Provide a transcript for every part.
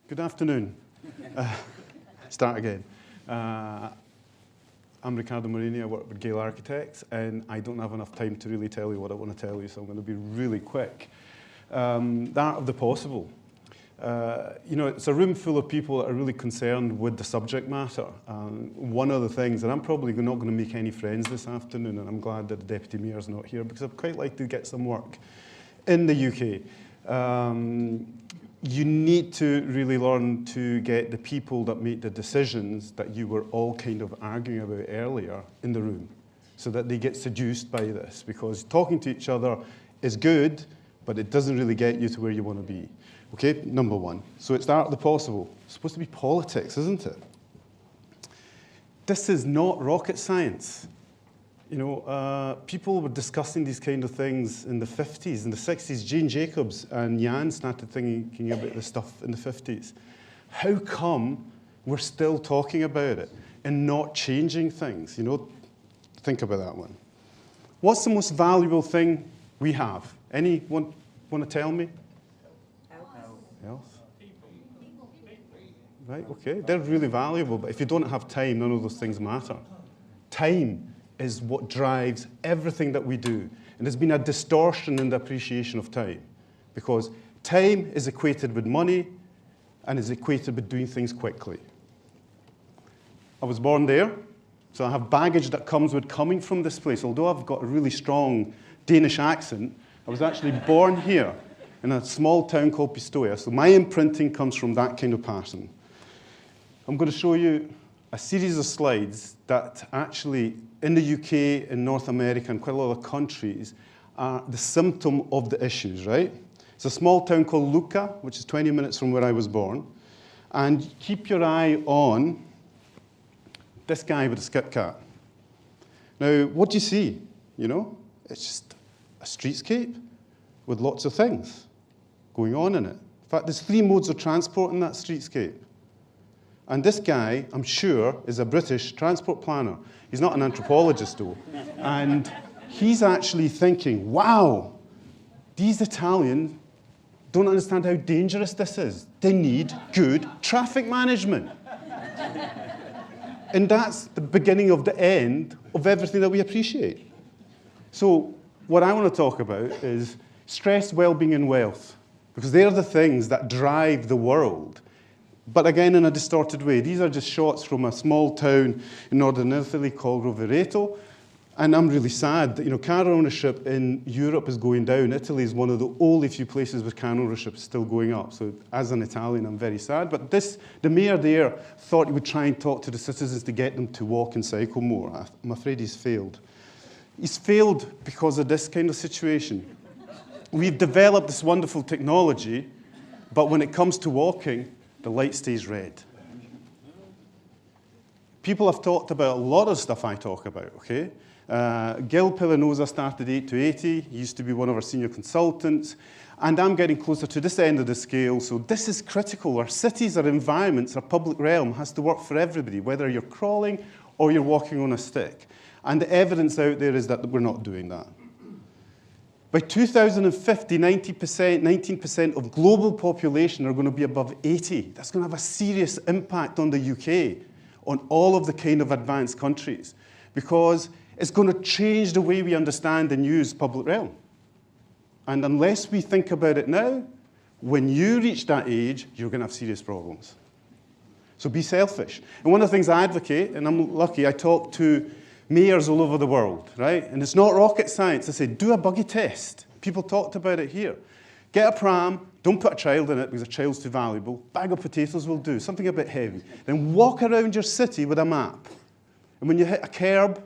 Good afternoon. Start again. I'm Riccardo Marini. I work with Gehl Architects, and I don't have enough time to really tell you what I want to tell you, so I'm going to be really quick. The art of the possible. It's a room full of people that are really concerned with the subject matter. One of the things, and I'm probably not going to make any friends this afternoon, and I'm glad that the Deputy Mayor's not here, because I'd quite like to get some work in the UK. You need to really learn to get the people that make the decisions that you were all kind of arguing about earlier in the room, so that they get seduced by this, because talking to each other is good, but it doesn't really get you to where you want to be. Okay, number one. So it's the art of the possible. It's supposed to be politics, isn't it? This is not rocket science. People were discussing these kind of things in the 50s, in the 60s. Jane Jacobs and Jan started thinking about this stuff in the 50s. How come we're still talking about it and not changing things? Think about that one. What's the most valuable thing we have? Anyone want to tell me? Health. Right, okay. They're really valuable, but if you don't have time, none of those things matter. Time is what drives everything that we do. And there's been a distortion in the appreciation of time, because time is equated with money and is equated with doing things quickly. I was born there, so I have baggage that comes with coming from this place. Although I've got a really strong Danish accent, I was actually born here in a small town called Pistoia. So my imprinting comes from that kind of pattern. I'm going to show you a series of slides that actually, in the UK, in North America, and quite a lot of countries, are the symptom of the issues, right? It's a small town called Lucca, which is 20 minutes from where I was born. And keep your eye on this guy with a skip cat. Now, what do you see? It's just a streetscape with lots of things going on in it. In fact, there's 3 modes of transport in that streetscape. And this guy, I'm sure, is a British transport planner. He's not an anthropologist, though. And he's actually thinking, wow, these Italians don't understand how dangerous this is. They need good traffic management. And that's the beginning of the end of everything that we appreciate. So what I want to talk about is stress, well-being, and wealth, because they're the things that drive the world. But again, in a distorted way. These are just shots from a small town in northern Italy called Rovereto. And I'm really sad that, car ownership in Europe is going down. Italy is one of the only few places where car ownership is still going up. So as an Italian, I'm very sad. But the mayor there thought he would try and talk to the citizens to get them to walk and cycle more. I'm afraid he's failed. He's failed because of this kind of situation. We've developed this wonderful technology, but when it comes to walking, the light stays red. People have talked about a lot of stuff I talk about, okay? Gil Pilanosa started 8 to 80. He used to be one of our senior consultants. And I'm getting closer to this end of the scale, so this is critical. Our cities, our environments, our public realm has to work for everybody, whether you're crawling or you're walking on a stick. And the evidence out there is that we're not doing that. By 2050, 19% of global population are going to be above 80. That's going to have a serious impact on the UK, on all of the kind of advanced countries, because it's going to change the way we understand and use public realm. And unless we think about it now, when you reach that age, you're going to have serious problems. So be selfish. And one of the things I advocate, and I'm lucky, I talk to mayors all over the world, right? And it's not rocket science. I say, do a buggy test. People talked about it here. Get a pram, don't put a child in it because a child's too valuable. Bag of potatoes will do, something a bit heavy. Then walk around your city with a map. And when you hit a curb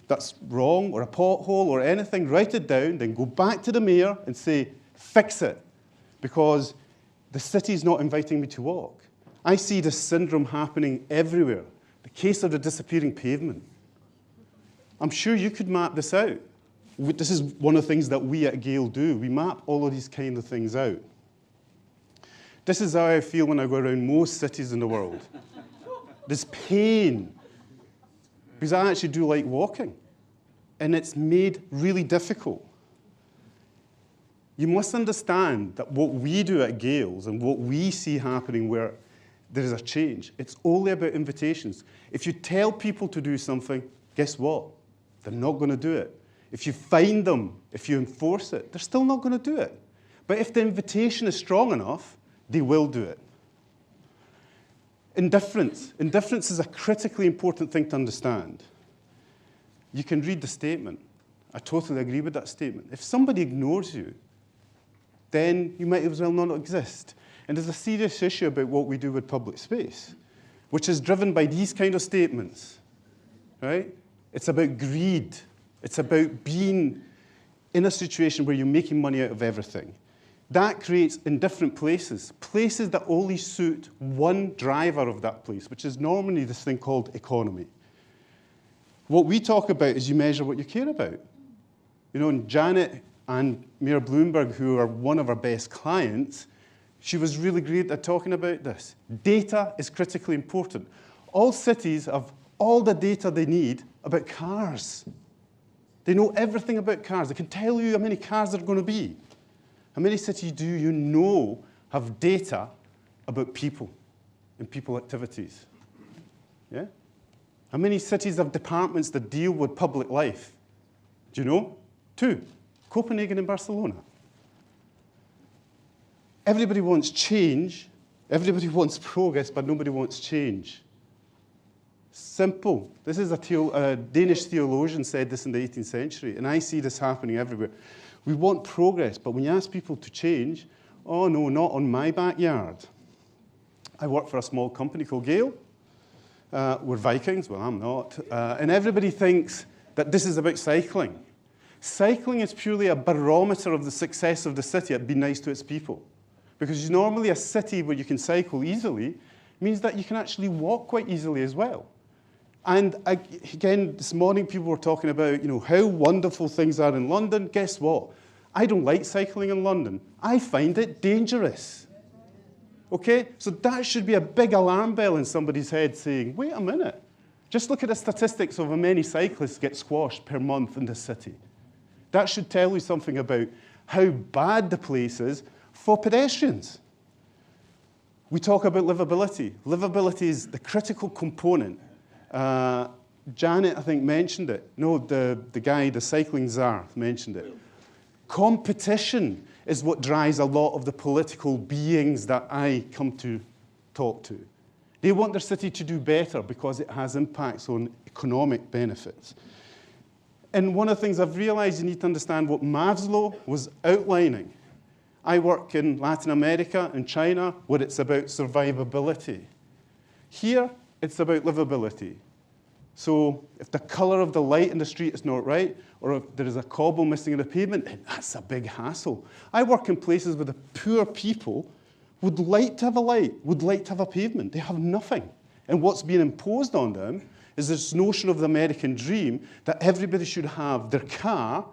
that's wrong, or a pothole, or anything, write it down, then go back to the mayor and say, fix it. Because the city's not inviting me to walk. I see this syndrome happening everywhere. The case of the disappearing pavement. I'm sure you could map this out. This is one of the things that we at Gehl do. We map all of these kind of things out. This is how I feel when I go around most cities in the world. This pain. Because I actually do like walking. And it's made really difficult. You must understand that what we do at Gehl's and what we see happening where there is a change, it's only about invitations. If you tell people to do something, guess what? They're not going to do it. If you find them, if you enforce it, they're still not going to do it. But if the invitation is strong enough, they will do it. Indifference. Indifference is a critically important thing to understand. You can read the statement. I totally agree with that statement. If somebody ignores you, then you might as well not exist. And there's a serious issue about what we do with public space, which is driven by these kind of statements, right? It's about greed. It's about being in a situation where you're making money out of everything. That creates indifferent places, places that only suit one driver of that place, which is normally this thing called economy. What we talk about is you measure what you care about. You know, and Janet and Mayor Bloomberg, who are one of our best clients, she was really great at talking about this. Data is critically important. All cities have all the data they need about cars. They know everything about cars. They can tell you how many cars there are going to be. How many cities do you know have data about people and people activities? Yeah? How many cities have departments that deal with public life? Do you know? 2, Copenhagen and Barcelona. Everybody wants change, everybody wants progress, but nobody wants change. Simple. This is a Danish theologian said this in the 18th century, and I see this happening everywhere. We want progress, but when you ask people to change, oh no, not on my backyard. I work for a small company called Gehl. We're Vikings, well I'm not, and everybody thinks that this is about cycling. Cycling is purely a barometer of the success of the city at being nice to its people. Because normally a city where you can cycle easily means that you can actually walk quite easily as well. And again, this morning people were talking about, you know, how wonderful things are in London. Guess what? I don't like cycling in London. I find it dangerous. Okay? So that should be a big alarm bell in somebody's head saying, wait a minute. Just look at the statistics of how many cyclists get squashed per month in this city. That should tell you something about how bad the place is for pedestrians. We talk about livability. Livability is the critical component. Janet, I think, mentioned it. No, the guy, the cycling czar, mentioned it. Competition is what drives a lot of the political beings that I come to talk to. They want their city to do better because it has impacts on economic benefits. And one of the things I've realized, you need to understand what Maslow was outlining. I work in Latin America and China, where it's about survivability. Here, it's about livability. So if the color of the light in the street is not right, or if there is a cobble missing in the pavement, that's a big hassle. I work in places where the poor people would like to have a light, would like to have a pavement. They have nothing. And what's being imposed on them is this notion of the American dream that everybody should have their car,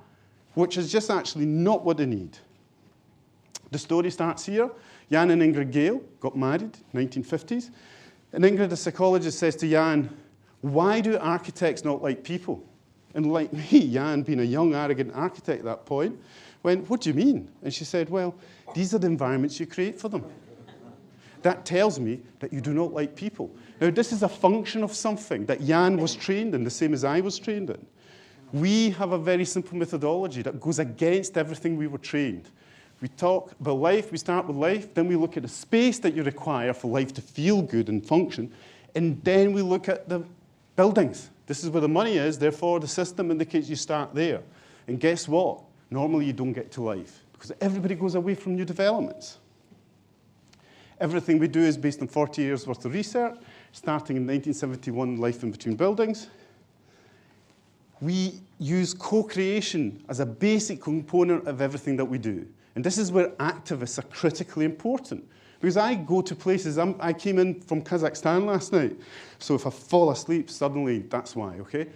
which is just actually not what they need. The story starts here. Jan and Ingrid Gehl got married, 1950s. And Ingrid, a psychologist, says to Jan, why do architects not like people? And like me, Jan, being a young, arrogant architect at that point, went, what do you mean? And she said, well, these are the environments you create for them. That tells me that you do not like people. Now, this is a function of something that Jan was trained in, the same as I was trained in. We have a very simple methodology that goes against everything we were trained. We talk about life, we start with life, then we look at the space that you require for life to feel good and function, and then we look at the buildings. This is where the money is, therefore the system indicates you start there. And guess what? Normally you don't get to life, because everybody goes away from new developments. Everything we do is based on 40 years worth of research, starting in 1971, Life in Between Buildings. We use co-creation as a basic component of everything that we do. And this is where activists are critically important. Because I go to places, I came in from Kazakhstan last night, so if I fall asleep suddenly, that's why, okay?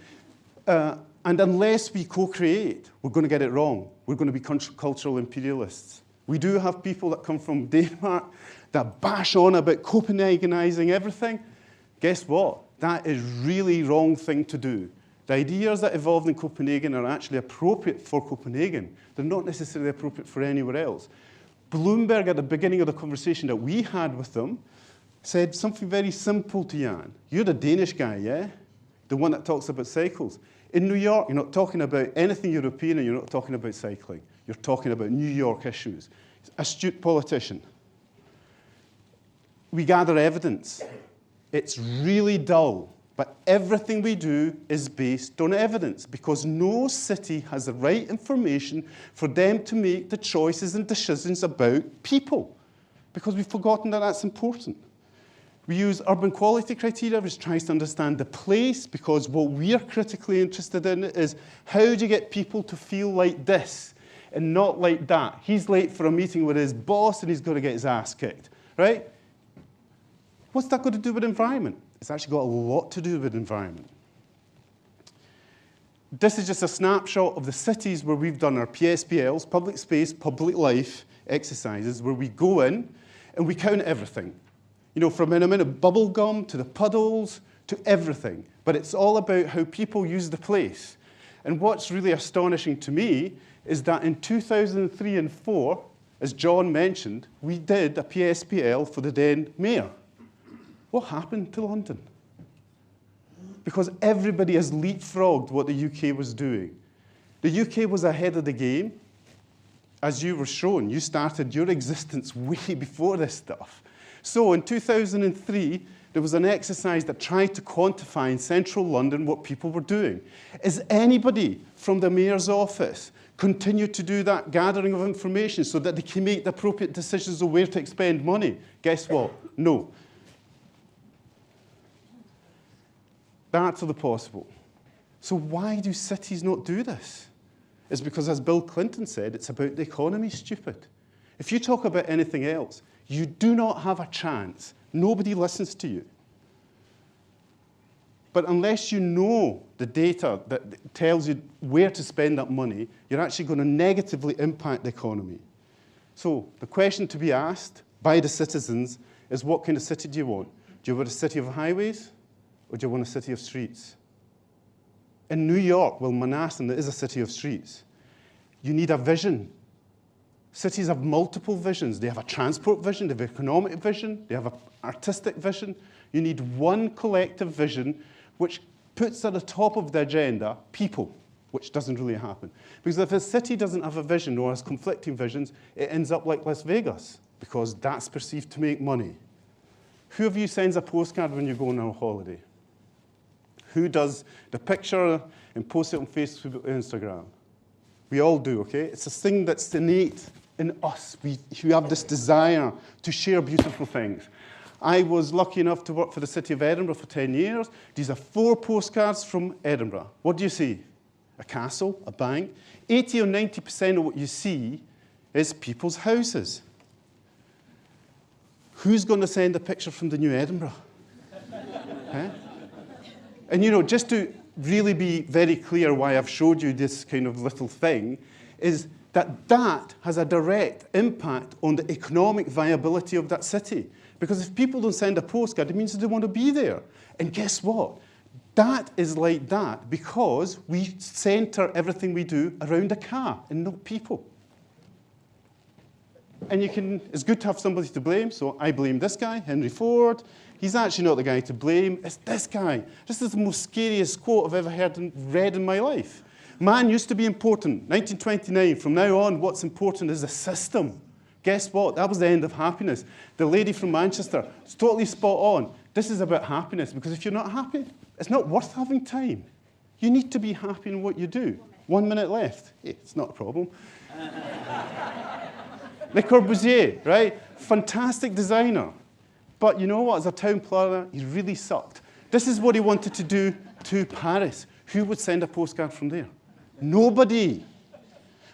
And unless we co-create, we're going to get it wrong. We're going to be cultural imperialists. We do have people that come from Denmark that bash on about Copenhagenizing everything. Guess what? That is really wrong thing to do. The ideas that evolved in Copenhagen are actually appropriate for Copenhagen. They're not necessarily appropriate for anywhere else. Bloomberg, at the beginning of the conversation that we had with them, said something very simple to Jan. You're the Danish guy, yeah? The one that talks about cycles. In New York, you're not talking about anything European and you're not talking about cycling. You're talking about New York issues. Astute politician. We gather evidence. It's really dull, but everything we do is based on evidence because no city has the right information for them to make the choices and decisions about people because we've forgotten that that's important. We use urban quality criteria, which tries to understand the place, because what we're critically interested in is how do you get people to feel like this and not like that? He's late for a meeting with his boss and he's going to get his ass kicked, right? What's that got to do with environment? It's actually got a lot to do with environment. This is just a snapshot of the cities where we've done our PSPLs, public space, public life exercises, where we go in and we count everything. You know, from an amount of bubble gum to the puddles to everything. But it's all about how people use the place. And what's really astonishing to me is that in 2003 and 4, as John mentioned, we did a PSPL for the then mayor. What happened to London? Because everybody has leapfrogged what the UK was doing. The UK was ahead of the game. As you were shown, you started your existence way before this stuff. So in 2003, there was an exercise that tried to quantify in central London what people were doing. Is anybody from the mayor's office continue to do that gathering of information so that they can make the appropriate decisions of where to expend money? Guess what? No. That's the possible. So why do cities not do this? It's because, as Bill Clinton said, it's about the economy, stupid. If you talk about anything else, you do not have a chance. Nobody listens to you. But unless you know the data that tells you where to spend that money, you're actually going to negatively impact the economy. So the question to be asked by the citizens is, what kind of city do you want? Do you want a city of highways, or do you want a city of streets? In New York, well, Manhattan is a city of streets. You need a vision. Cities have multiple visions. They have a transport vision, they have an economic vision, they have an artistic vision. You need one collective vision which puts at the top of the agenda people, which doesn't really happen. Because if a city doesn't have a vision or has conflicting visions, it ends up like Las Vegas, because that's perceived to make money. Who of you sends a postcard when you go on a holiday? Who does the picture and posts it on Facebook or Instagram? We all do, okay? It's a thing that's innate in us. We have this desire to share beautiful things. I was lucky enough to work for the City of Edinburgh for 10 years. These are 4 postcards from Edinburgh. What do you see? A castle, a bank. 80 or 90% of what you see is people's houses. Who's going to send a picture from the new Edinburgh? Huh? And you know, just to really be very clear why I've showed you this kind of little thing, is that has a direct impact on the economic viability of that city. Because if people don't send a postcard, it means they don't want to be there. And guess what? That is like that because we center everything we do around a car and not people. And it's good to have somebody to blame, so I blame this guy, Henry Ford. He's actually not the guy to blame, it's this guy. This is the most scariest quote I've ever heard and read in my life. Man used to be important. 1929, from now on, what's important is the system. Guess what? That was the end of happiness. The lady from Manchester, it's totally spot on. This is about happiness, because if you're not happy, it's not worth having time. You need to be happy in what you do. 1 minute left. Hey, it's not a problem. Le Corbusier, right? Fantastic designer. But you know what? As a town planner, he really sucked. This is what he wanted to do to Paris. Who would send a postcard from there? Nobody.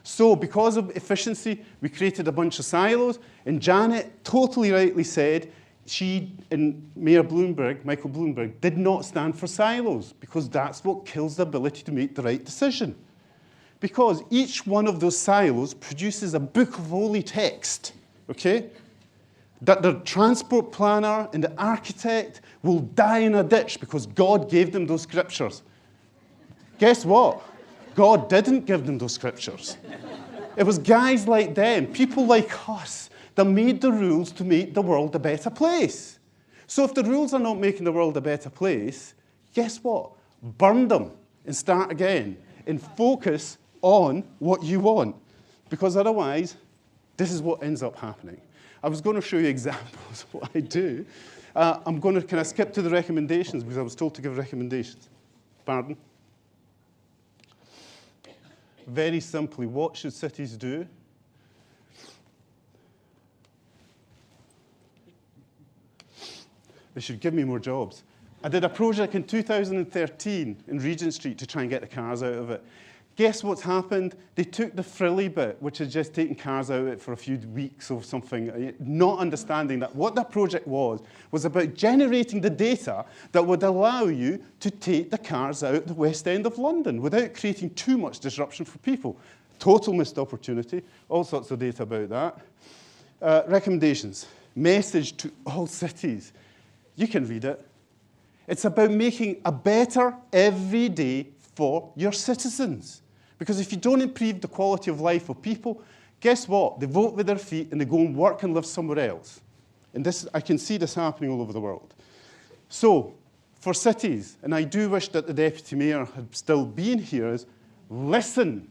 So because of efficiency, we created a bunch of silos. And Janet totally rightly said she and Mayor Bloomberg, Michael Bloomberg, did not stand for silos because that's what kills the ability to make the right decision. Because each one of those silos produces a book of holy text, okay? That the transport planner and the architect will die in a ditch because God gave them those scriptures. Guess what? God didn't give them those scriptures. It was guys like them, people like us, that made the rules to make the world a better place. So if the rules are not making the world a better place, guess what? Burn them and start again and focus on what you want. Because otherwise, this is what ends up happening. I was going to show you examples of what I do. Can I skip to the recommendations because I was told to give recommendations? Pardon? Very simply, what should cities do? They should give me more jobs. I did a project in 2013 in Regent Street to try and get the cars out of it. Guess what's happened? They took the frilly bit, which is just taking cars out of it for a few weeks or something, not understanding that what that project was about generating the data that would allow you to take the cars out the West End of London without creating too much disruption for people. Total missed opportunity, all sorts of data about that. Recommendations, message to all cities. You can read it. It's about making a better every day for your citizens. Because if you don't improve the quality of life of people, guess what? They vote with their feet and they go and work and live somewhere else. And this, I can see this happening all over the world. So, for cities, and I do wish that the Deputy Mayor had still been here, is listen,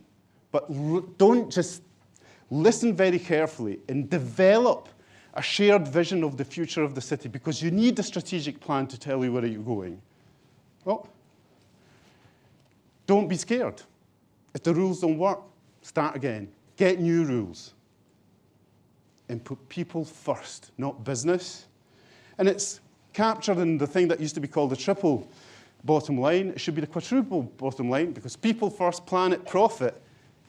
but don't just listen very carefully and develop a shared vision of the future of the city because you need a strategic plan to tell you where you're going. Well, don't be scared. If the rules don't work, start again. Get new rules. And put people first, not business. And it's captured in the thing that used to be called the triple bottom line. It should be the quadruple bottom line because people first, planet, profit.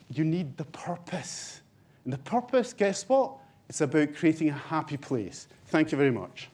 You need the purpose. And the purpose, guess what? It's about creating a happy place. Thank you very much.